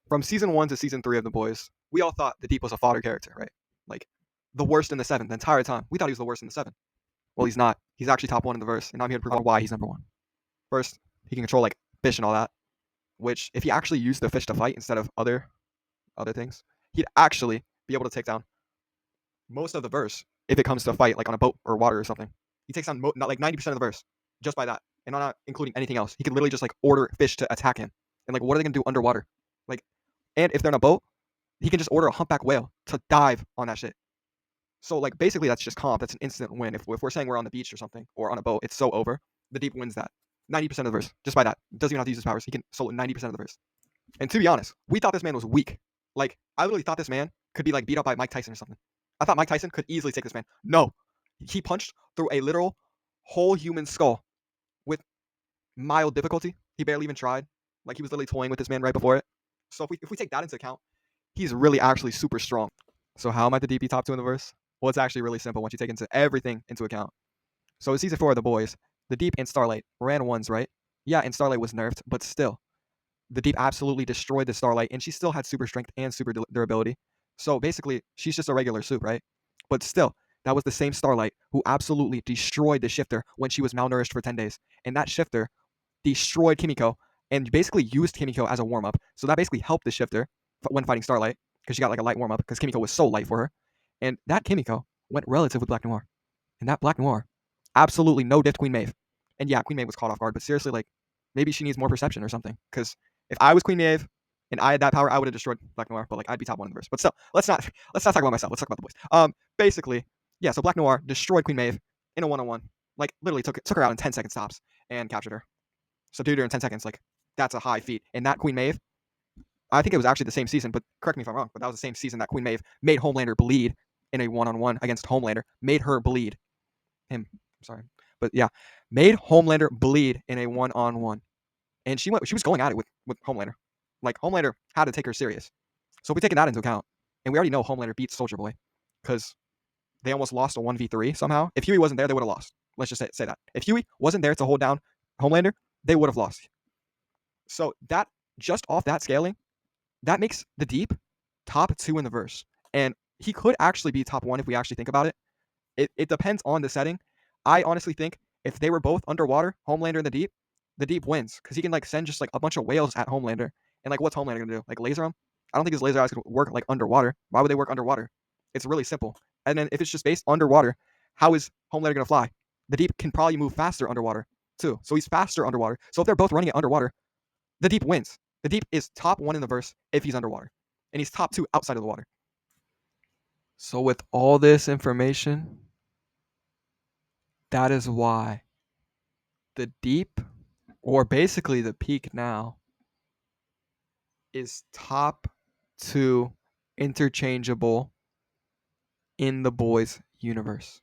From season 1 to season 3 of The Boys, we all thought the Deep was a fodder character, right? Like the worst in the seven the entire time. We thought he was the worst in the seven. Well, he's not. He's actually top 1 in the verse, and I'm here to prove why he's number 1. First, he can control like fish and all that, which if he actually used the fish to fight instead of other things, he'd actually be able to take down most of the verse if it comes to a fight like on a boat or water or something. He takes down not like 90% of the verse just by that, and not including anything else. He could literally just like order fish to attack him, and like what are they gonna do underwater? Like, and if they're in a boat, he can just order a humpback whale to dive on that shit. So like basically that's just comp. That's an instant win. If we're saying we're on the beach or something or on a boat, it's so over. The Deep wins that 90% of the verse just by that. Doesn't even have to use his powers. He can solo 90% of the verse. And to be honest, we thought this man was weak. Like I literally thought this man could be like beat up by Mike Tyson or something. I thought Mike Tyson could easily take this man. No, he punched through a literal whole human skull with mild difficulty. He barely even tried. Like he was literally toying with this man right before it. So if we take that into account, he's really actually super strong. So how might the DP top 2 in the verse? Well, it's actually really simple once you take into everything into account. So in season 4 of The Boys, the Deep and Starlight ran ones, right? Yeah, and Starlight was nerfed, but still, the Deep absolutely destroyed the Starlight, and she still had super strength and super durability. So basically, she's just a regular soup, right? But still, that was the same Starlight who absolutely destroyed the Shifter when she was malnourished for 10 days. And that Shifter destroyed Kimiko and basically used Kimiko as a warm up. So that basically helped the Shifter when fighting Starlight because she got like a light warm up because Kimiko was so light for her. And that Kimiko went relative with Black Noir. And that Black Noir absolutely no diffed Queen Maeve. And yeah, Queen Maeve was caught off guard, but seriously, like maybe she needs more perception or something. Because if I was Queen Maeve and I had that power, I would have destroyed Black Noir. But like I'd be top 1 in the verse. But still, let's not talk about myself. Let's talk about the boys. Basically, yeah. So Black Noir destroyed Queen Maeve in a 1-on-1. Like literally took her out in 10 seconds tops and captured her. Subdued her in 10 seconds. Like that's a high feat. And that Queen Maeve, I think it was actually the same season, but correct me if I'm wrong, but that was the same season that Queen Maeve made Homelander bleed in a 1-on-1 against Homelander. Made her bleed. Him. Sorry. But yeah, made Homelander bleed in a 1-on-1. And she was going at it with Homelander. Like Homelander had to take her serious. So if we take that into account, and we already know Homelander beats Soldier Boy, because they almost lost a 1v3 somehow. If Huey wasn't there, they would have lost. Let's just say that. If Huey wasn't there to hold down Homelander, they would have lost. So that just off that scaling, that makes the Deep top 2 in the verse. And he could actually be top 1 if we actually think about it. It depends on the setting. I honestly think if they were both underwater, Homelander and the Deep wins because he can like send just like a bunch of whales at Homelander. And like, what's Homelander gonna do? Like laser him? I don't think his laser eyes could work like underwater. Why would they work underwater? It's really simple. And then if it's just based underwater, how is Homelander gonna fly? The Deep can probably move faster underwater too. So he's faster underwater. So if they're both running it underwater, the Deep wins. The Deep is top 1 in the verse if he's underwater, and he's top 2 outside of the water. So with all this information, that is why the Deep, or basically the peak now, is top 2 interchangeable in the boys universe.